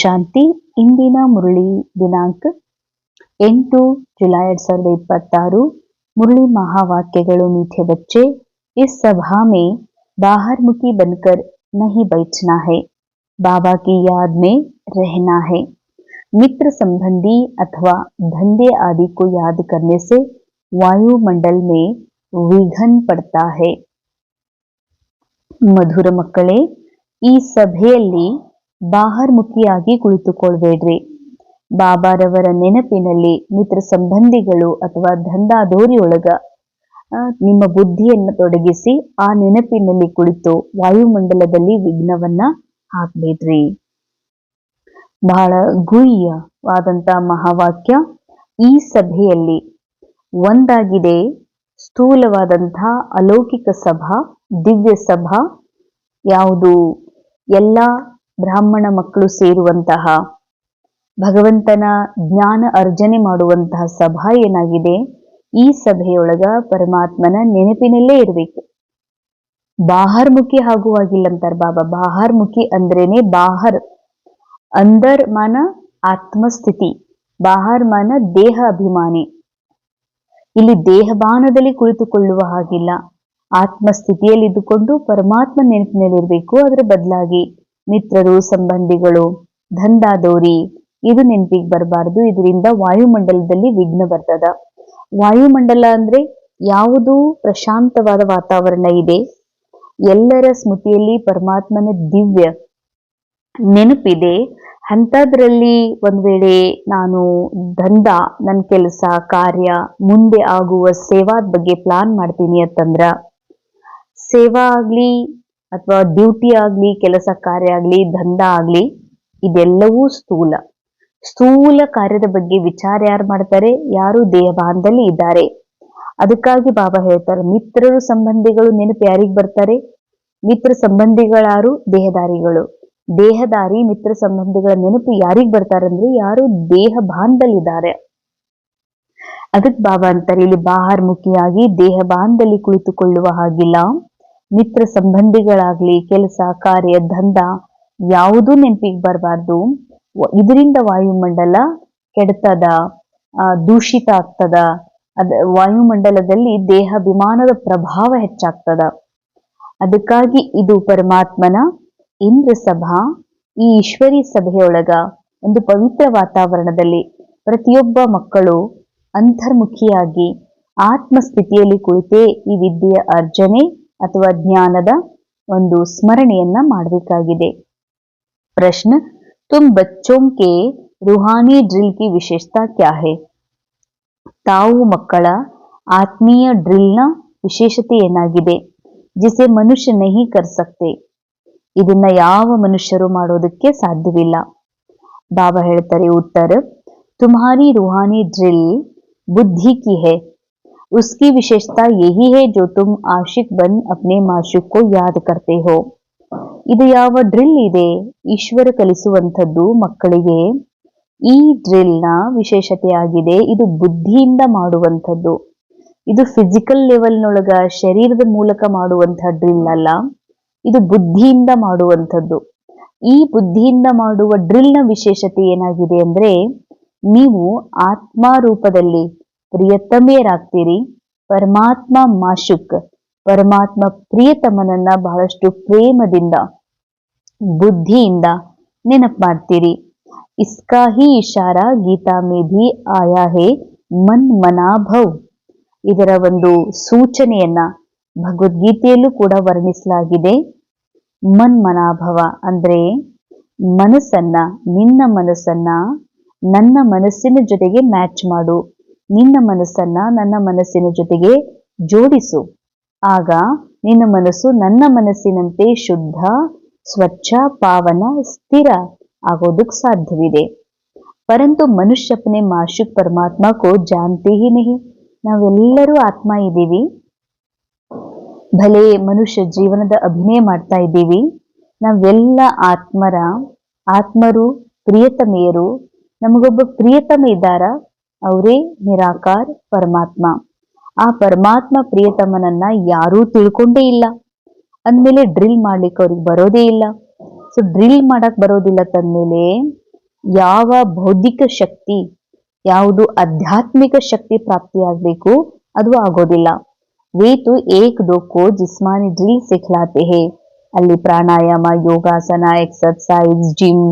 ಶಾಂತಿ. ಇಂದಿನ ಮುರಳಿ ದಿನಾಂಕ 8 जुलाई 2026। मुरली महावाक्यಗಳು। मीठे बच्चे, इस सभा में बाहर मुखी बनकर नहीं बैठना है, बाबा की याद में रहना है। मित्र संबंधी अथवा धंधे आदि को याद करने से वायुमंडल में विघन पड़ता है। ಮಧುರ ಮಕ್ಕಳೇ, ಈ ಸಭೆಯಲ್ಲಿ ಬಾಹರ್ಮುಖಿಯಾಗಿ ಕುಳಿತುಕೊಳ್ಬೇಡ್ರಿ. ಬಾಬಾರವರ ನೆನಪಿನಲ್ಲಿ ಮಿತ್ರ ಸಂಬಂಧಿಗಳು ಅಥವಾ ದಂಧಾದೋರಿಯೊಳಗ ನಿಮ್ಮ ಬುದ್ಧಿಯನ್ನು ತೊಡಗಿಸಿ ಆ ನೆನಪಿನಲ್ಲಿ ಕುಳಿತು ವಾಯುಮಂಡಲದಲ್ಲಿ ವಿಘ್ನವನ್ನ ಹಾಕ್ಬೇಡ್ರಿ. ಬಹಳ ಗುಹ್ಯವಾದಂತ ಮಹಾವಾಕ್ಯ. ಈ ಸಭೆಯಲ್ಲಿ ಒಂದಾಗಿದೆ ಸ್ಥೂಲವಾದಂತಹ ಅಲೌಕಿಕ ಸಭಾ, ದಿವ್ಯ ಸಭಾ, ಯಾವುದು ಎಲ್ಲ ಬ್ರಾಹ್ಮಣ ಮಕ್ಕಳು ಸೇರುವಂತಹ ಭಗವಂತನ ಜ್ಞಾನ ಅರ್ಜನೆ ಮಾಡುವಂತಹ ಸಭಾ ಏನಾಗಿದೆ, ಈ ಸಭೆಯೊಳಗ ಪರಮಾತ್ಮನ ನೆನಪಿನಲ್ಲೇ ಇರಬೇಕು. ಬಾಹರ್ಮುಖಿ ಆಗುವಾಗಿಲ್ಲ ಅಂತಾರೆ ಬಾಬಾ. ಬಾಹರ್ಮುಖಿ ಅಂದ್ರೇನೆ ಬಾಹರ್, ಅಂದರ್ ಮಾನ ಆತ್ಮಸ್ಥಿತಿ, ಬಾಹರ್ ಮಾನ ದೇಹ ಅಭಿಮಾನಿ. ಇಲ್ಲಿ ದೇಹಭಾನದಲ್ಲಿ ಕುಳಿತುಕೊಳ್ಳುವ ಹಾಗಿಲ್ಲ, ಆತ್ಮಸ್ಥಿತಿಯಲ್ಲಿ ಇದ್ದುಕೊಂಡು ಪರಮಾತ್ಮ ನೆನಪಿನಲ್ಲಿರ್ಬೇಕು. ಅದರ ಬದಲಾಗಿ ಮಿತ್ರರು, ಸಂಬಂಧಿಗಳು, ದಂಧಾದೋರಿ ಇದು ನೆನಪಿಗೆ ಬರಬಾರ್ದು. ಇದರಿಂದ ವಾಯುಮಂಡಲದಲ್ಲಿ ವಿಘ್ನ ಬರ್ತದ. ವಾಯುಮಂಡಲ ಅಂದ್ರೆ ಯಾವುದು ಪ್ರಶಾಂತವಾದ ವಾತಾವರಣ ಇದೆ, ಎಲ್ಲರ ಸ್ಮೃತಿಯಲ್ಲಿ ಪರಮಾತ್ಮನ ದಿವ್ಯ ನೆನಪಿದೆ, ಅಂಥದ್ರಲ್ಲಿ ಒಂದ್ ವೇಳೆ ನಾನು ದಂಧ, ನನ್ನ ಕೆಲಸ ಕಾರ್ಯ, ಮುಂದೆ ಆಗುವ ಸೇವಾದ ಬಗ್ಗೆ ಪ್ಲಾನ್ ಮಾಡ್ತೀನಿ ಅಂತಂದ್ರ, ಸೇವಾ ಆಗ್ಲಿ ಅಥವಾ ಡ್ಯೂಟಿ ಆಗ್ಲಿ, ಕೆಲಸ ಕಾರ್ಯ ಆಗ್ಲಿ, ದಂಧ ಆಗ್ಲಿ, ಇದೆಲ್ಲವೂ ಸ್ಥೂಲ. ಸ್ಥೂಲ ಕಾರ್ಯದ ಬಗ್ಗೆ ವಿಚಾರ ಯಾರು ಮಾಡ್ತಾರೆ? ಯಾರು ದೇಹಭಾನದಲ್ಲಿ ಇದ್ದಾರೆ. ಅದಕ್ಕಾಗಿ ಬಾಬಾ ಹೇಳ್ತಾರೆ, ಮಿತ್ರರು ಸಂಬಂಧಿಗಳು ನೆನಪು ಯಾರಿಗ್ ಬರ್ತಾರೆ? ಮಿತ್ರ ಸಂಬಂಧಿಗಳಾರು? ದೇಹದಾರಿಗಳು. ದೇಹದಾರಿ ಮಿತ್ರ ಸಂಬಂಧಿಗಳ ನೆನಪು ಯಾರಿಗ್ ಬರ್ತಾರಂದ್ರೆ ಯಾರು ದೇಹಭಾನದಲ್ಲಿದ್ದಾರೆ. ಅದಕ್ ಬಾಬಾ ಅಂತಾರೆ, ಇಲ್ಲಿ ಬಾಹರ್ಮುಖಿಯಾಗಿ ದೇಹಭಾನದಲ್ಲಿ ಕುಳಿತುಕೊಳ್ಳುವ ಹಾಗಿಲ್ಲ. ಮಿತ್ರ ಸಂಬಂಧಿಗಳಾಗ್ಲಿ, ಕೆಲಸ ಕಾರ್ಯ ದಂಧ ಯಾವುದೂ ನೆನಪಿಗೆ ಬರಬಾರ್ದು. ಇದರಿಂದ ವಾಯುಮಂಡಲ ಕೆಡ್ತದ, ದೂಷಿತ ಆಗ್ತದ. ವಾಯುಮಂಡಲದಲ್ಲಿ ದೇಹಾಭಿಮಾನದ ಪ್ರಭಾವ ಹೆಚ್ಚಾಗ್ತದ. ಅದಕ್ಕಾಗಿ ಇದು ಪರಮಾತ್ಮನ ಇಂದ್ರ ಸಭಾ. ಈ ಈಶ್ವರಿ ಸಭೆಯೊಳಗ ಒಂದು ಪವಿತ್ರ ವಾತಾವರಣದಲ್ಲಿ ಪ್ರತಿಯೊಬ್ಬ ಮಕ್ಕಳು ಅಂತರ್ಮುಖಿಯಾಗಿ ಆತ್ಮಸ್ಥಿತಿಯಲ್ಲಿ ಕುಳಿತೇ ಈ ವಿದ್ಯೆಯ ಅರ್ಜನೆ ಅಥವಾ ಜ್ಞಾನದ ಒಂದು ಸ್ಮರಣೆಯನ್ನ ಮಾಡಬೇಕಾಗಿದೆ. ಪ್ರಶ್ನೆ, ತುಮ್ ಬಚ್ಚೋಂ ಕೆ ರೂಹಾನಿ ಡ್ರಿಲ್ ಕಿ ವಿಶೇಷತಾ ಕ್ಯಾ ಹೈ? ತಾವು ಮಕ್ಕಳ ಆತ್ಮೀಯ ಡ್ರಿಲ್ನ ವಿಶೇಷತೆ ಏನಾಗಿದೆ? ಜಿಸೆ ಮನುಷ್ಯ ನಹಿ ಕರ್ ಸಕ್ತೆ, ಇದನ್ನ ಯಾವ ಮನುಷ್ಯರು ಮಾಡೋದಕ್ಕೆ ಸಾಧ್ಯವಿಲ್ಲ. ಬಾಬಾ ಹೇಳ್ತಾರೆ ಉತ್ತರ, ತುಮ್ಹಾರಿ ರೂಹಾನಿ ಡ್ರಿಲ್ बुद्धि की है, उसकी विशेषता यही है जो तुम आशिक बन अपने माशूक को याद करते हो. ಇದು ಯಾವ ಡ್ರಿಲ್ ಇದೆ? ಈಶ್ವರ ಕಲಿಸುವಂಥದ್ದು ಮಕ್ಕಳಿಗೆ. ಈ ಡ್ರಿಲ್ನ ವಿಶೇಷತೆ ಆಗಿದೆ, ಇದು ಬುದ್ಧಿಯಿಂದ ಮಾಡುವಂಥದ್ದು. ಇದು ಫಿಸಿಕಲ್ ಲೆವೆಲ್ನೊಳಗ ಶರೀರದ ಮೂಲಕ ಮಾಡುವಂತಹ ಡ್ರಿಲ್ ಅಲ್ಲ, ಇದು ಬುದ್ಧಿಯಿಂದ ಮಾಡುವಂಥದ್ದು. ಈ ಬುದ್ಧಿಯಿಂದ ಮಾಡುವ ಡ್ರಿಲ್ನ ವಿಶೇಷತೆ ಏನಾಗಿದೆ ಅಂದ್ರೆ, ನೀವು ಆತ್ಮ ರೂಪದಲ್ಲಿ ಪ್ರಿಯತಮೆಯರಾಗ್ತೀರಿ. ಪರಮಾತ್ಮ ಮಾಶುಕ್, ಪರಮಾತ್ಮ ಪ್ರಿಯತಮನನ್ನ ಬಹಳಷ್ಟು ಪ್ರೇಮದಿಂದ ಬುದ್ಧಿಯಿಂದ ನೆನಪು ಮಾಡ್ತೀರಿ. ಇಸ್ಕಾ ಹಿ ಇಶಾರಾ ಗೀತಾ ಮೇ ಭಿ ಆಯಾ ಹೇ ಮನ್ ಮನಾಭವ್. ಇದರ ಒಂದು ಸೂಚನೆಯನ್ನ ಭಗವದ್ಗೀತೆಯಲ್ಲೂ ಕೂಡ ವರ್ಣಿಸಲಾಗಿದೆ. ಮನ್ ಮನಾಭವ ಅಂದ್ರೆ ಮನಸ್ಸನ್ನ, ನಿನ್ನ ಮನಸ್ಸನ್ನ ನನ್ನ ಮನಸ್ಸಿನ ಜೊತೆಗೆ ಮ್ಯಾಚ್ ಮಾಡು, ನಿನ್ನ ಮನಸ್ಸನ್ನ ನನ್ನ ಮನಸ್ಸಿನ ಜೊತೆಗೆ ಜೋಡಿಸು. ಆಗ ನಿನ್ನ ಮನಸ್ಸು ನನ್ನ ಮನಸ್ಸಿನಂತೆ ಶುದ್ಧ, ಸ್ವಚ್ಛ, ಪಾವನ, ಸ್ಥಿರ ಆಗೋದಕ್ಕೆ ಸಾಧ್ಯವಿದೆ. ಪರಂತು ಮನುಷ್ಯ ಅಪನೆ ಮಾಶೂಕ್ ಪರಮಾತ್ಮ ಕೋ ಜಾನ್ತೆ ಹಿ ನಹಿ. ನಾವೆಲ್ಲರೂ ಆತ್ಮ ಇದ್ದೀವಿ, ಭಲೆ ಮನುಷ್ಯ ಜೀವನದ ಅಭಿನಯ ಮಾಡ್ತಾ ಇದ್ದೀವಿ. ನಾವೆಲ್ಲ ಆತ್ಮರು, ಪ್ರಿಯತಮೆಯರು. ನಮಗೊಬ್ಬ ಪ್ರಿಯತಮ ಇದ್ದಾರ, ಅವರೇ ನಿರಾಕಾರ ಪರಮಾತ್ಮ. ಆ ಪರಮಾತ್ಮ ಪ್ರಿಯತಮನನ್ನ ಯಾರೂ ತಿಳ್ಕೊಂಡೇ ಇಲ್ಲ ಅಂದ್ಮೇಲೆ ಡ್ರಿಲ್ ಮಾಡ್ಲಿಕ್ಕೆ ಅವ್ರಿಗೆ ಬರೋದೇ ಇಲ್ಲ. ಸೊ ಡ್ರಿಲ್ ಮಾಡಕ್ ಬರೋದಿಲ್ಲ ತಂದ್ಮೇಲೆ ಯಾವ ಬೌದ್ಧಿಕ ಶಕ್ತಿ, ಯಾವುದು ಆಧ್ಯಾತ್ಮಿಕ ಶಕ್ತಿ ಪ್ರಾಪ್ತಿಯಾಗಬೇಕು ಅದು ಆಗೋದಿಲ್ಲ. वे तो एक दो को जिस्मानी ड्रिल सिखलाते हैं. ಅಲ್ಲಿ ಪ್ರಾಣಾಯಾಮ, ಯೋಗಾಸನ, ಎಕ್ಸರ್ಸೈಸ್, ಜಿಮ್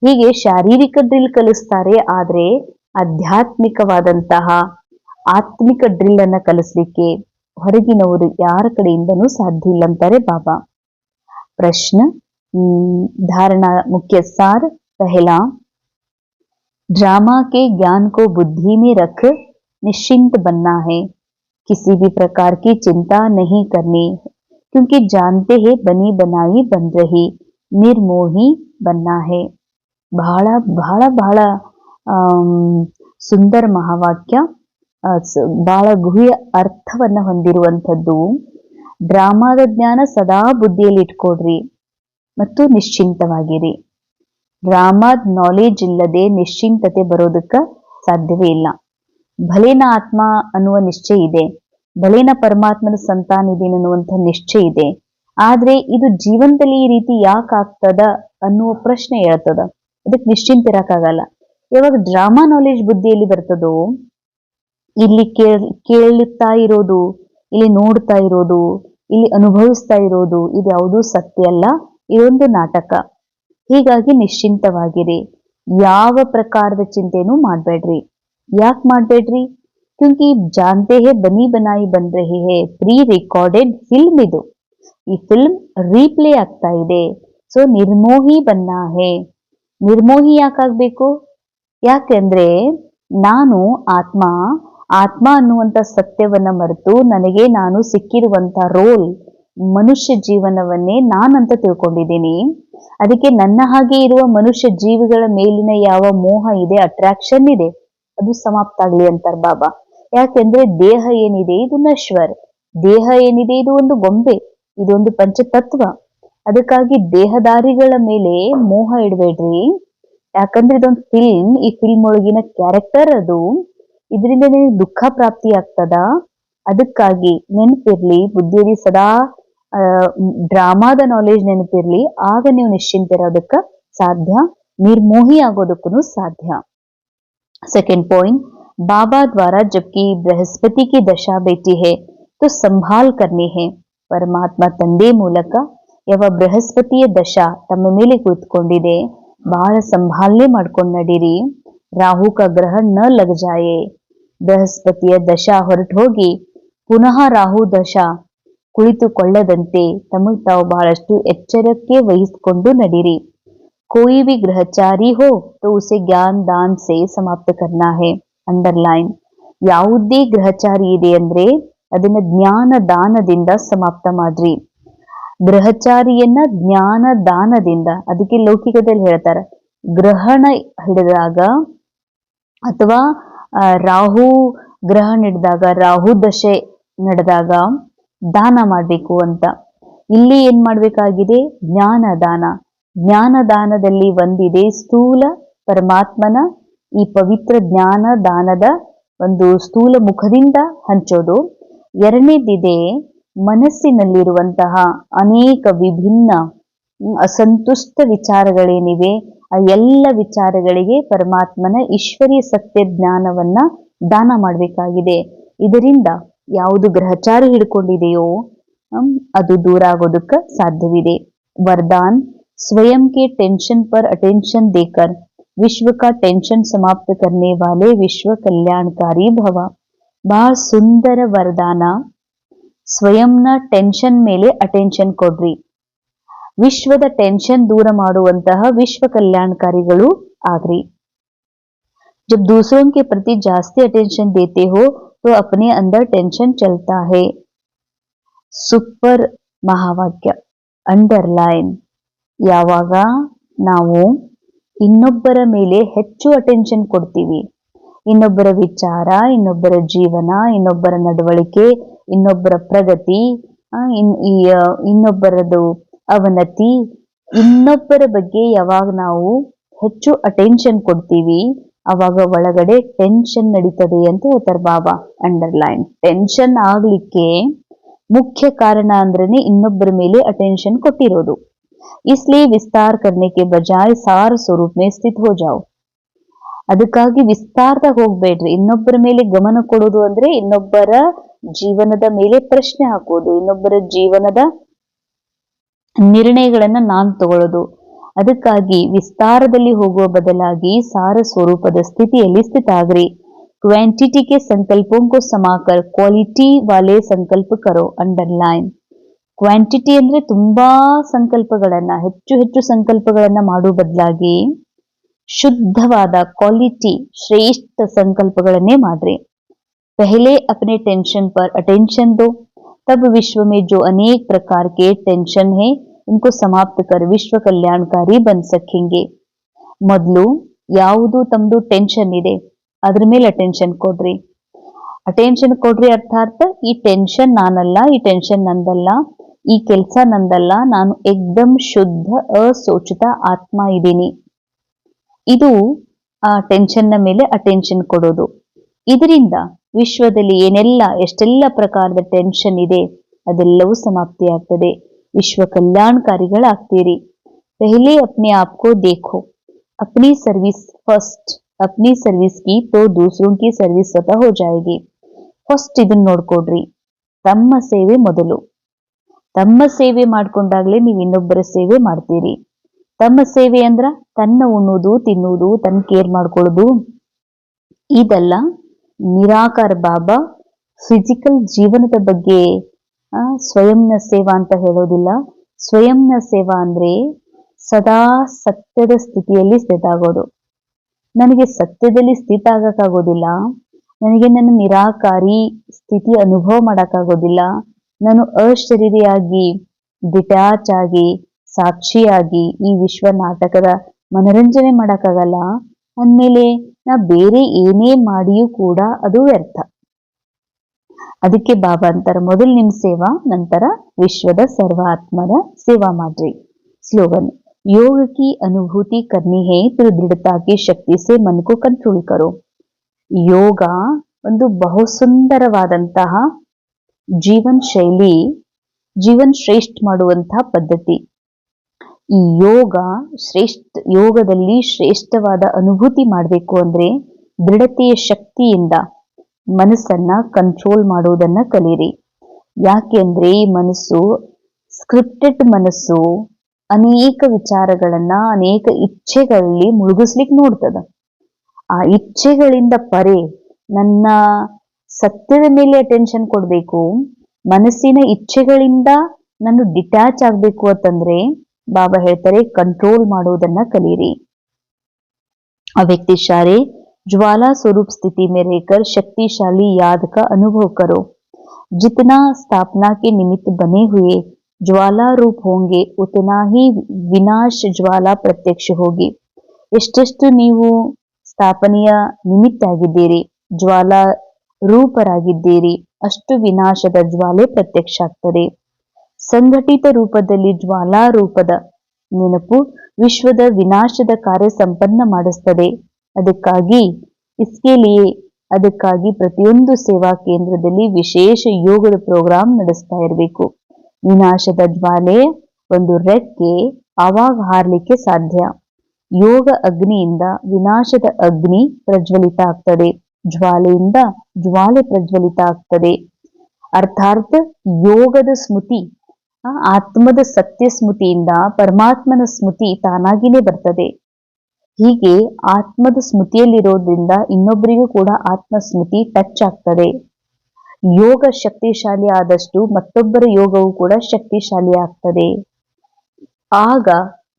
ಹೀಗೆ ಶಾರೀರಿಕ ಡ್ರಿಲ್ ಕಲಿಸ್ತಾರೆ. ಆದ್ರೆ ಆಧ್ಯಾತ್ಮಿಕವಾದಂತಹ ಆತ್ಮಿಕ ಡ್ರಿಲ್ ಅನ್ನ ಕಲಿಸ್ಲಿಕ್ಕೆ ಹೊರಗಿನವರು ಯಾರ ಕಡೆಯಿಂದನೂ ಸಾಧ್ಯ ಇಲ್ಲ ಅಂತಾರೆ ಬಾಬಾ. प्रश्न धारणा मुख्य सार पहला, ड्रामा के ज्ञान को बुद्धि में रख निश्चिंत बनना है. किसी भी प्रकार की चिंता नहीं करनी, क्योंकि जानते हैं बनी बनाई बन रही, निर्मोही बनना है. ಬಹಳ ಬಹಳ ಬಹಳ ಸುಂದರ ಮಹಾವಾಕ್ಯ, ಬಹಳ ಗುಹ್ಯ ಅರ್ಥವನ್ನ ಹೊಂದಿರುವಂಥದ್ದು. ಡ್ರಾಮಾದ ಜ್ಞಾನ ಸದಾ ಬುದ್ಧಿಯಲ್ಲಿ ಇಟ್ಕೊಡ್ರಿ ಮತ್ತು ನಿಶ್ಚಿಂತವಾಗಿರಿ. ಡ್ರಾಮಾದ ನಾಲೆಜ್ ಇಲ್ಲದೆ ನಿಶ್ಚಿಂತತೆ ಬರೋದಕ್ಕ ಸಾಧ್ಯವೇ ಇಲ್ಲ. ಭಲೇನ ಆತ್ಮ ಅನ್ನುವ ನಿಶ್ಚಯ ಇದೆ, ಭಲೇನ ಪರಮಾತ್ಮನ ಸಂತಾನ ಇದೀನಿ ಅನ್ನುವಂಥ ನಿಶ್ಚಯ ಇದೆ. ಆದ್ರೆ ಇದು ಜೀವನದಲ್ಲಿ ಈ ರೀತಿ ಯಾಕೆ ಆಗ್ತದ ಅನ್ನುವ ಪ್ರಶ್ನೆ ಹೇಳ್ತದ. ಅದಕ್ಕೆ ನಿಶ್ಚಿಂತ ಇರಕ್ಕಾಗಲ್ಲ. ಯಾವಾಗ ಡ್ರಾಮಾ ನಾಲೆಜ್ ಬುದ್ಧಿಯಲ್ಲಿ ಬರ್ತದೋ, ಇಲ್ಲಿ ಕೇಳುತ್ತಾ ಇರೋದು, ಇಲ್ಲಿ ನೋಡ್ತಾ ಇರೋದು, ಇಲ್ಲಿ ಅನುಭವಿಸ್ತಾ ಇರೋದು ಇದು ಯಾವುದೂ ಸತ್ಯ ಅಲ್ಲ, ಇದೊಂದು ನಾಟಕ. ಹೀಗಾಗಿ ನಿಶ್ಚಿಂತವಾಗಿರಿ, ಯಾವ ಪ್ರಕಾರದ ಚಿಂತೆನೂ ಮಾಡ್ಬೇಡ್ರಿ. ಯಾಕೆ ಮಾಡ್ಬೇಡ್ರಿ? ಕ್ಯೂಂಕಿ ಜಾನ್ತೆ ಹೇ ಬನಿ ಬನಾಯಿ ಬನ್ ರಹಿ ಹೇ, ಪ್ರೀ ರೆಕಾರ್ಡೆಡ್ ಫಿಲ್ಮ್ ಇದು. ಈ ಫಿಲ್ಮ್ ರೀಪ್ಲೇ ಆಗ್ತಾ ಇದೆ. ಸೊ ನಿರ್ಮೋಹಿ ಬನ್ನ ಹೇ. ನಿರ್ಮೋಹಿ ಯಾಕಾಗ್ಬೇಕು? ಯಾಕೆಂದ್ರೆ ನಾನು ಆತ್ಮ ಅನ್ನುವಂಥ ಸತ್ಯವನ್ನ ಮರೆತು ನನಗೆ ನಾನು ಸಿಕ್ಕಿರುವಂತ ರೋಲ್ ಮನುಷ್ಯ ಜೀವನವನ್ನೇ ನಾನಂತ ತಿಳ್ಕೊಂಡಿದ್ದೀನಿ. ಅದಕ್ಕೆ ನನ್ನ ಹಾಗೆ ಇರುವ ಮನುಷ್ಯ ಜೀವಿಗಳ ಮೇಲಿನ ಯಾವ ಮೋಹ ಇದೆ, ಅಟ್ರಾಕ್ಷನ್ ಇದೆ, ಅದು ಸಮಾಪ್ತ ಆಗ್ಲಿ ಅಂತಾರೆ ಬಾಬಾ. ಯಾಕೆಂದ್ರೆ ದೇಹ ಏನಿದೆ ಇದು ನಶ್ವರ, ದೇಹ ಏನಿದೆ ಇದು ಒಂದು ಗೊಂಬೆ, ಇದೊಂದು ಪಂಚತತ್ವ. ಅದಕ್ಕಾಗಿ ದೇಹದಾರಿಗಳ ಮೇಲೆ ಮೋಹ ಇಡಬೇಡ್ರಿ. ಯಾಕಂದ್ರೆ ಇದೊಂದು ಫಿಲ್ಮ್, ಈ ಫಿಲ್ಮ್ ಒಳಗಿನ ಕ್ಯಾರೆಕ್ಟರ್ ಅದು, ಇದರಿಂದ ನಿಮಗೆ ದುಃಖ ಪ್ರಾಪ್ತಿ ಆಗ್ತದ. ಅದಕ್ಕಾಗಿ ನೆನಪಿರ್ಲಿ, ಬುದ್ಧಿಯಲ್ಲಿ ಸದಾ ಡ್ರಾಮಾದ ನಾಲೆಜ್ ನೆನಪಿರ್ಲಿ. ಆಗ ನೀವು ನಿಶ್ಚಿಂತ ಇರೋದಕ್ಕ ಸಾಧ್ಯ, ನಿರ್ಮೋಹಿ ಆಗೋದಕ್ಕೂ ಸಾಧ್ಯ. सेकंड पॉइंट, बाबा द्वारा जबकि बृहस्पति की दशा बैठी है तो संभाल करनी है. ಪರಮಾತ್ಮ ತಂದೆ ಮೂಲಕ ಯಾವ ಬೃಹಸ್ಪತಿಯ ದಶಾ ತಮ್ಮ ಮೇಲೆ ಕೂತ್ಕೊಂಡಿದೆ, ಬಹಳ ಸಂಭಾಲನೆ ಮಾಡ್ಕೊಂಡು ನಡೀರಿ. ರಾಹು ಕ ಗ್ರಹ ನ ಲಗ್ ಜಾಯೆ. ಬೃಹಸ್ಪತಿಯ ದಶಾ ಹೊರಟು ಹೋಗಿ ಪುನಃ ರಾಹು ದಶಾ ಕುಳಿತುಕೊಳ್ಳದಂತೆ ತಮಗೆ ತಾವು ಬಹಳಷ್ಟು ಎಚ್ಚರಿಕೆ ವಹಿಸಿಕೊಂಡು ನಡೀರಿ. कोई भी ग्रहचारी हो तो उसे ज्ञान दान से समाप्त करना है. अंडरलाइन, ಯಾವುದೇ ಗ್ರಹಚಾರಿ ಇದೆ ಅಂದ್ರೆ ಅದನ್ನ ಜ್ಞಾನ ದಾನದಿಂದ ಸಮಾಪ್ತ ಮಾಡ್ರಿ. ಗ್ರಹಚಾರಿಯನ್ನ ಜ್ಞಾನ ದಾನದಿಂದ, ಅದಕ್ಕೆ ಲೌಕಿಕದಲ್ಲಿ ಹೇಳ್ತಾರೆ, ಗ್ರಹಣ ಹಿಡಿದಾಗ ಅಥವಾ ರಾಹು ಗ್ರಹಣ ಹಿಡಿದಾಗ, ರಾಹು ದಶೆ ನಡೆದಾಗ ದಾನ ಮಾಡ್ಬೇಕು ಅಂತ. ಇಲ್ಲಿ ಏನ್ ಮಾಡ್ಬೇಕಾಗಿದೆ? ಜ್ಞಾನ ದಾನ. ಜ್ಞಾನದಾನದಲ್ಲಿ ಒಂದಿದೆ ಸ್ಥೂಲ ಪರಮಾತ್ಮನ ಈ ಪವಿತ್ರ ಜ್ಞಾನ ದಾನದ ಒಂದು ಸ್ಥೂಲ ಮುಖದಿಂದ ಹಂಚೋದು. ಎರಡನೇದಿದೆ ಮನಸ್ಸಿನಲ್ಲಿರುವಂತಹ ಅನೇಕ ವಿಭಿನ್ನ ಅಸಂತುಷ್ಟ ವಿಚಾರಗಳೇನಿವೆ, ಆ ಎಲ್ಲ ವಿಚಾರಗಳಿಗೆ ಪರಮಾತ್ಮನ ಈಶ್ವರೀಯ ಸತ್ಯ ಜ್ಞಾನವನ್ನ ದಾನ ಮಾಡಬೇಕಾಗಿದೆ. ಇದರಿಂದ ಯಾವುದು ಗ್ರಹಚಾರ ಹಿಡ್ಕೊಂಡಿದೆಯೋ ಅದು ದೂರ ಆಗೋದಕ್ಕೆ ಸಾಧ್ಯವಿದೆ. वरदान, स्वयं के टेंशन पर अटेंशन देकर विश्व का टेंशन समाप्त करने वाले विश्व कल्याणकारी भव. ಬಹಳ ಸುಂದರ ವರದಾನ. ಸ್ವಯಂನ ಟೆನ್ಷನ್ ಮೇಲೆ ಅಟೆನ್ಷನ್ ಕೊಡ್ರಿ, ವಿಶ್ವದ ಟೆನ್ಷನ್ ದೂರ ಮಾಡುವಂತಹ ವಿಶ್ವ ಕಲ್ಯಾಣಕಾರಿಗಳು ಆಗ್ರಿ. जब दूसरों के प्रति जास्ती अटेंशन देते हो तो अपने अंदर टेंशन चलता है. ಸೂಪರ್ ಮಹಾವಾಕ್ಯ. ಅಂಡರ್ಲೈನ್, ಯಾವಾಗ ನಾವು ಇನ್ನೊಬ್ಬರ ಮೇಲೆ ಹೆಚ್ಚು ಅಟೆನ್ಷನ್ ಕೊಡ್ತೀವಿ, ಇನ್ನೊಬ್ಬರ ವಿಚಾರ, ಇನ್ನೊಬ್ಬರ ಜೀವನ, ಇನ್ನೊಬ್ಬರ ನಡವಳಿಕೆ, ಇನ್ನೊಬ್ಬರ ಪ್ರಗತಿ, ಇನ್ನೊಬ್ಬರದು ಅವನತಿ, ಇನ್ನೊಬ್ಬರ ಬಗ್ಗೆ ಯಾವಾಗ ನಾವು ಹೆಚ್ಚು ಅಟೆನ್ಷನ್ ಕೊಡ್ತೀವಿ ಅವಾಗ ಒಳಗಡೆ ಟೆನ್ಷನ್ ನಡೀತದೆ ಅಂತ ಹೇಳ್ತಾರೆ ಬಾಬಾ. ಅಂಡರ್ಲೈನ್, ಟೆನ್ಷನ್ ಆಗ್ಲಿಕ್ಕೆ ಮುಖ್ಯ ಕಾರಣ ಅಂದ್ರೇನೆ ಇನ್ನೊಬ್ಬರ ಮೇಲೆ ಅಟೆನ್ಷನ್ ಕೊಟ್ಟಿರೋದು. इसलिए विस्तार करने के बजाय सार स्वरूप में स्थित हो जाओ. ಅದಕ್ಕಾಗಿ ವಿಸ್ತಾರದಾಗ ಹೋಗ್ಬೇಡ್ರಿ. ಇನ್ನೊಬ್ಬರ ಮೇಲೆ ಗಮನ ಕೊಡೋದು ಅಂದ್ರೆ ಇನ್ನೊಬ್ಬರ ಜೀವನದ ಮೇಲೆ ಪ್ರಶ್ನೆ ಹಾಕೋದು, ಇನ್ನೊಬ್ಬರ ಜೀವನದ ನಿರ್ಣಯಗಳನ್ನ ನಾನ್ ತಗೊಳ್ಳೋದು. ಅದಕ್ಕಾಗಿ ವಿಸ್ತಾರದಲ್ಲಿ ಹೋಗುವ ಬದಲಾಗಿ ಸಾರ ಸ್ವರೂಪದ ಸ್ಥಿತಿಯಲ್ಲಿ ಸ್ಥಿತ ಆಗ್ರಿ. क्वांटिटी के संकल्पों को समाकर क्वालिटी वाले संकल्प करो. अंडरलाइन. ಕ್ವಾಂಟಿಟಿ ಅಂದ್ರೆ ತುಂಬಾ ಸಂಕಲ್ಪಗಳನ್ನ, ಹೆಚ್ಚು ಹೆಚ್ಚು ಸಂಕಲ್ಪಗಳನ್ನ ಮಾಡುವ ಬದಲಾಗಿ ಶುದ್ಧವಾದ ಕ್ವಾಲಿಟಿ, ಶ್ರೇಷ್ಠ ಸಂಕಲ್ಪಗಳನ್ನೇ ಮಾಡ್ರಿ. पहले अपने टेंशन पर अटेंशन दो, तब विश्व में जो अनेक प्रकार के टेंशन है उनको समाप्त कर विश्व कल्याणकारी बन सकेंगे. ಮೊದಲು ಯಾವುದು ತಮ್ದು ಟೆನ್ಷನ್ ಇದೆ ಅದ್ರ ಮೇಲೆ ಅಟೆನ್ಷನ್ ಕೊಡ್ರಿ. ಅಟೆನ್ಷನ್ ಕೊಡ್ರಿ ಅರ್ಥಾತ್ ಈ ಟೆನ್ಷನ್ ನಾನಲ್ಲ, ಈ ಟೆನ್ಷನ್ ನಂದಲ್ಲ, ಈ ಕೆಲಸ ನಂದಲ್ಲ, ನಾನು ಏಕ್ದಮ್ ಶುದ್ಧ ಅಸೋಚಿತ ಆತ್ಮ ಇದ್ದೀನಿ. ಇದು ಆ ಟೆನ್ಷನ್ನ ಮೇಲೆ ಅಟೆನ್ಷನ್ ಕೊಡೋದು. ಇದರಿಂದ ವಿಶ್ವದಲ್ಲಿ ಎಷ್ಟೆಲ್ಲ ಪ್ರಕಾರದ ಟೆನ್ಷನ್ ಇದೆ ಅದೆಲ್ಲವೂ ಸಮಾಪ್ತಿ ಆಗ್ತದೆ. ವಿಶ್ವ ಕಲ್ಯಾಣಕಾರಿಗಳಾಗ್ತೀರಿ. ಪೆಹಲೆ ಅಪ್ನೆ ಆಪ್ಕೋ ದೇಖೋ, अपनी सर्विस फर्स्ट, अपनी सर्विस की तो दूसरों की सर्विस स्वतः हो जाएगी. ಫಸ್ಟ್ ಇದನ್ನ ನೋಡ್ಕೊಡ್ರಿ, ತಮ್ಮ ಸೇವೆ ಮೊದಲು. ತಮ್ಮ ಸೇವೆ ಮಾಡ್ಕೊಂಡಾಗ್ಲೇ ನೀವು ಇನ್ನೊಬ್ಬರ ಸೇವೆ ಮಾಡ್ತೀರಿ. ತಮ್ಮ ಸೇವೆ ಅಂದ್ರ ತನ್ನ ಉಣ್ಣುವುದು, ತಿನ್ನುವುದು, ತನ್ನ ಕೇರ್ ಮಾಡ್ಕೊಳ್ಳೋದು ಇದಲ್ಲ. ನಿರಾಕಾರ ಬಾಬಾ ಫಿಸಿಕಲ್ ಜೀವನದ ಬಗ್ಗೆ ಸ್ವಯಂನ ಸೇವಾ ಅಂತ ಹೇಳೋದಿಲ್ಲ. ಸ್ವಯಂನ ಸೇವಾ ಅಂದ್ರೆ ಸದಾ ಸತ್ಯದ ಸ್ಥಿತಿಯಲ್ಲಿ ಸ್ಥಿತ ಆಗೋದು. ನನಗೆ ಸತ್ಯದಲ್ಲಿ ಸ್ಥಿತ ಆಗಕ್ಕಾಗೋದಿಲ್ಲ, ನನಗೆ ನನ್ನ ನಿರಾಕಾರಿ ಸ್ಥಿತಿ ಅನುಭವ ಮಾಡಕ್ಕಾಗೋದಿಲ್ಲ, ನಾನು ಅಶರೀರಿಯಾಗಿ ಡಿಟ್ಯಾಚ್ ಆಗಿ ಸಾಕ್ಷಿಯಾಗಿ ಈ ವಿಶ್ವ ನಾಟಕದ ಮನರಂಜನೆ ಮಾಡಕ್ಕಾಗಲ್ಲ ಅಂದ್ಮೇಲೆ ನಾ ಬೇರೆ ಏನೇ ಮಾಡಿಯೂ ಕೂಡ ಅದು ವ್ಯರ್ಥ. ಅದಕ್ಕೆ ಬಾಬಾ ಅಂತಾರ, ಮೊದಲು ನಿಮ್ ಸೇವಾ, ನಂತರ ವಿಶ್ವದ ಸರ್ವ ಆತ್ಮರ ಸೇವಾ ಮಾಡ್ರಿ. ಸ್ಲೋಗನ್: योग की अनुभूति करनी है तो दृढ़ता की शक्ति से मन को कंट्रोल करो. ಯೋಗ ಒಂದು ಬಹುಸುಂದರವಾದಂತಹ ಜೀವನ್ ಶೈಲಿ, ಜೀವನ್ ಶ್ರೇಷ್ಠ ಮಾಡುವಂತಹ ಪದ್ಧತಿ. ಈ ಯೋಗದಲ್ಲಿ ಶ್ರೇಷ್ಠವಾದ ಅನುಭೂತಿ ಮಾಡಬೇಕು ಅಂದ್ರೆ ದೃಢತೆಯ ಶಕ್ತಿಯಿಂದ ಮನಸ್ಸನ್ನ ಕಂಟ್ರೋಲ್ ಮಾಡುವುದನ್ನ ಕಲೀರಿ. ಯಾಕೆಂದ್ರೆ ಈ ಮನಸ್ಸು ಸ್ಕ್ರಿಪ್ಟೆಡ್ ಮನಸ್ಸು ಅನೇಕ ವಿಚಾರಗಳನ್ನ, ಅನೇಕ ಇಚ್ಛೆಗಳಲ್ಲಿ ಮುಳುಗಿಸ್ಲಿಕ್ಕೆ ನೋಡ್ತದ. ಆ ಇಚ್ಛೆಗಳಿಂದ ಪರೆ ನನ್ನ ಸತ್ಯದ ಮೇಲೆ ಅಟೆನ್ಷನ್ ಕೊಡ್ಬೇಕು, ಮನಸ್ಸಿನ ಇಚ್ಛೆಗಳಿಂದ ನಾನು ಡಿಟ್ಯಾಚ್ ಆಗ್ಬೇಕು ಅಂತಂದ್ರೆ ಬಾಬಾ ಹೇಳ್ತಾರೆ ಕಂಟ್ರೋಲ್ ಮಾಡುವುದನ್ನ ಕಲೀರಿ. ಅವ್ಯಕ್ತಿಶಾಲಿ ज्वाला स्वरूप स्थिति में रहकर शक्तिशाली याद का अनुभव करो. जितना स्थापना के निमित्त बने हुए ज्वाला रूप होंगे उतना ही विनाश ज्वाला प्रत्यक्ष होगी. ಎಷ್ಟೆಷ್ಟು ನೀವು ಸ್ಥಾಪನೆಯ ನಿಮಿತ್ತ ಆಗಿದ್ದೀರಿ, ಜ್ವಾಲಾ ರೂಪರಾಗಿದ್ದೀರಿ, ಅಷ್ಟು ವಿನಾಶದ ಜ್ವಾಲೆ ಪ್ರತ್ಯಕ್ಷ ಆಗ್ತದೆ. ಸಂಘಟಿತ ರೂಪದಲ್ಲಿ ಜ್ವಾಲಾ ರೂಪದ ನೆನಪು ವಿಶ್ವದ ವಿನಾಶದ ಕಾರ್ಯ ಸಂಪನ್ನ ಮಾಡಿಸ್ತದೆ. ಅದಕ್ಕಾಗಿ ಪ್ರತಿಯೊಂದು ಸೇವಾ ಕೇಂದ್ರದಲ್ಲಿ ವಿಶೇಷ ಯೋಗದ ಪ್ರೋಗ್ರಾಂ ನಡೆಸ್ತಾ ಇರಬೇಕು. ವಿನಾಶದ ಜ್ವಾಲೆ ಒಂದು ರೆಕ್ಕೆ, ಆವಾಗ ಹಾರಲಿಕ್ಕೆ ಸಾಧ್ಯ. ಯೋಗ ಅಗ್ನಿಯಿಂದ ವಿನಾಶದ ಅಗ್ನಿ ಪ್ರಜ್ವಲಿತ ಆಗ್ತದೆ, ಜ್ವಾಲೆಯಿಂದ ಜ್ವಾಲೆ ಪ್ರಜ್ವಲಿತ ಆಗ್ತದೆ. ಅರ್ಥಾತ್ ಯೋಗದ ಸ್ಮೃತಿ, ಆತ್ಮದ ಸತ್ಯ ಸ್ಮೃತಿಯಿಂದ ಪರಮಾತ್ಮನ ಸ್ಮೃತಿ ತಾನಾಗಿನೇ ಬರ್ತದೆ. ಹೀಗೆ ಆತ್ಮದ ಸ್ಮೃತಿಯಲ್ಲಿರೋದ್ರಿಂದ ಇನ್ನೊಬ್ಬರಿಗೂ ಕೂಡ ಆತ್ಮ ಸ್ಮೃತಿ ಟಚ್ ಆಗ್ತದೆ. ಯೋಗ ಶಕ್ತಿಶಾಲಿ ಆದಷ್ಟು ಮತ್ತೊಬ್ಬರ ಯೋಗವು ಕೂಡ ಶಕ್ತಿಶಾಲಿ ಆಗ್ತದೆ. ಆಗ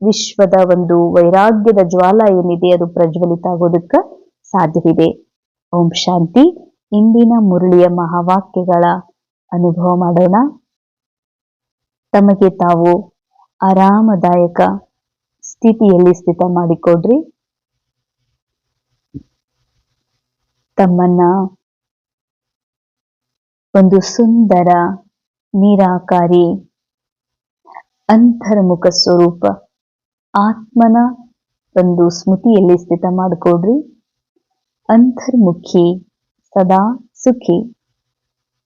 ವಿಶ್ವದ ಒಂದು ವೈರಾಗ್ಯದ ಜ್ವಾಲ ಏನಿದೆ ಅದು ಪ್ರಜ್ವಲಿತ ಆಗೋದಕ್ಕೆ ಸಾಧ್ಯವಿದೆ. ಓಂ ಶಾಂತಿ. ಇಂದಿನ ಮುರಳಿಯ ಮಹಾವಾಕ್ಯಗಳ ಅನುಭವ ಮಾಡೋಣ. ತಮಗೆ ತಾವು ಆರಾಮದಾಯಕ ಸ್ಥಿತಿಯಲ್ಲಿ ಸ್ಥಿತ ಮಾಡಿಕೊಡ್ರಿ. ತಮ್ಮನ್ನ ಒಂದು ಸುಂದರ ನಿರಾಕಾರಿ ಅಂತರ್ಮುಖ ಸ್ವರೂಪ ಆತ್ಮನ ಒಂದು ಸ್ಮೃತಿಯಲ್ಲಿ ಸ್ಥಿತ ಮಾಡಿಕೊಡ್ರಿ. ಅಂತರ್ಮುಖಿ ಸದಾ ಸುಖಿ.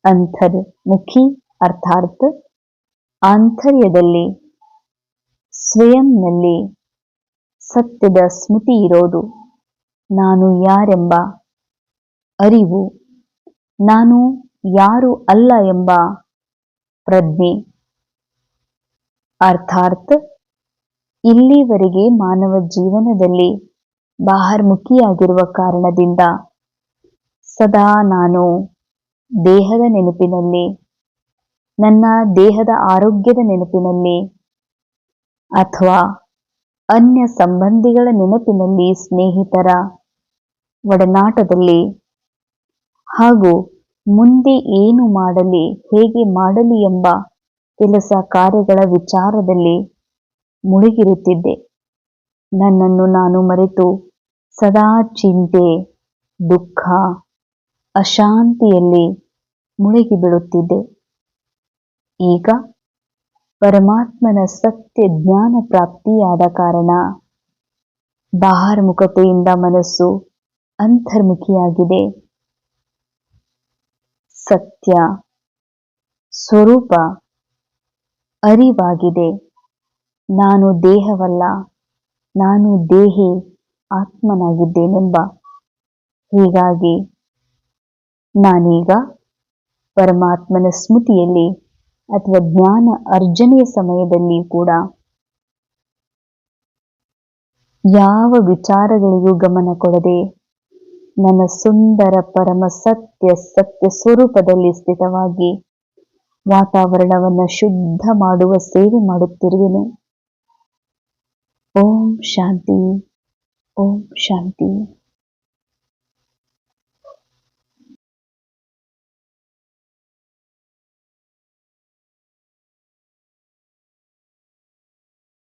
ಅಂತರ್ಮುಖಿ ಅರ್ಥಾತ್ ಆಂತರ್ಯದಲ್ಲಿ ಸ್ವಯಂನಲ್ಲಿ ಸತ್ಯದ ಸ್ಮೃತಿ ಇರೋದು. ನಾನು ಯಾರೆಂಬ ಅರಿವು, ನಾನು ಯಾರು ಅಲ್ಲ ಎಂಬ ಪ್ರಜ್ಞೆ. ಅರ್ಥಾತ್ ಇಲ್ಲಿವರೆಗೆ ಮಾನವ ಜೀವನದಲ್ಲಿ ಬಾಹರ್ಮುಖಿಯಾಗಿರುವ ಕಾರಣದಿಂದ ಸದಾ ನಾನು ದೇಹದ ನೆನಪಿನಲ್ಲಿ, ನನ್ನ ದೇಹದ ಆರೋಗ್ಯದ ನೆನಪಿನಲ್ಲಿ ಅಥವಾ ಅನ್ಯ ಸಂಬಂಧಿಗಳ ನೆನಪಿನಲ್ಲಿ, ಸ್ನೇಹಿತರ ಒಡನಾಟದಲ್ಲಿ ಹಾಗೂ ಮುಂದೆ ಏನು ಮಾಡಲಿ, ಹೇಗೆ ಮಾಡಲಿ ಎಂಬ ಕೆಲಸ ಕಾರ್ಯಗಳ ವಿಚಾರದಲ್ಲಿ ಮುಳುಗಿರುತ್ತಿದ್ದೆ. ನನ್ನನ್ನು ನಾನು ಮರೆತು ಸದಾ ಚಿಂತೆ, ದುಃಖ, ಅಶಾಂತಿಯಲ್ಲಿ ಮುಳುಗಿಬಿಡುತ್ತಿದ್ದೆ. ಈಗ ಪರಮಾತ್ಮನ ಸತ್ಯ ಜ್ಞಾನ ಪ್ರಾಪ್ತಿಯಾದ ಕಾರಣ ಬಾಹರ್ಮುಖತೆಯಿಂದ ಮನಸ್ಸು ಅಂತರ್ಮುಖಿಯಾಗಿದೆ. ಸತ್ಯ ಸ್ವರೂಪ ಅರಿವಾಗಿದೆ. ನಾನು ದೇಹವಲ್ಲ, ನಾನು ದೇಹಿ ಆತ್ಮನಾಗಿದ್ದೇನೆಂಬ. ಹೀಗಾಗಿ ನಾನೀಗ ಪರಮಾತ್ಮನ ಸ್ಮೃತಿಯಲ್ಲಿ ಅಥವಾ ಜ್ಞಾನ ಅರ್ಜನೆಯ ಸಮಯದಲ್ಲಿ ಕೂಡ ಯಾವ ವಿಚಾರಗಳಿಗೂ ಗಮನ ಕೊಡದೆ ನನ್ನ ಸುಂದರ ಪರಮ ಸತ್ಯ ಸ್ವರೂಪದಲ್ಲಿ ಸ್ಥಿತವಾಗಿ ವಾತಾವರಣವನ್ನು ಶುದ್ಧ ಮಾಡುವ ಸೇವೆ ಮಾಡುತ್ತಿರುವೆನು. ಓಂ ಶಾಂತಿ, ಓಂ ಶಾಂತಿ.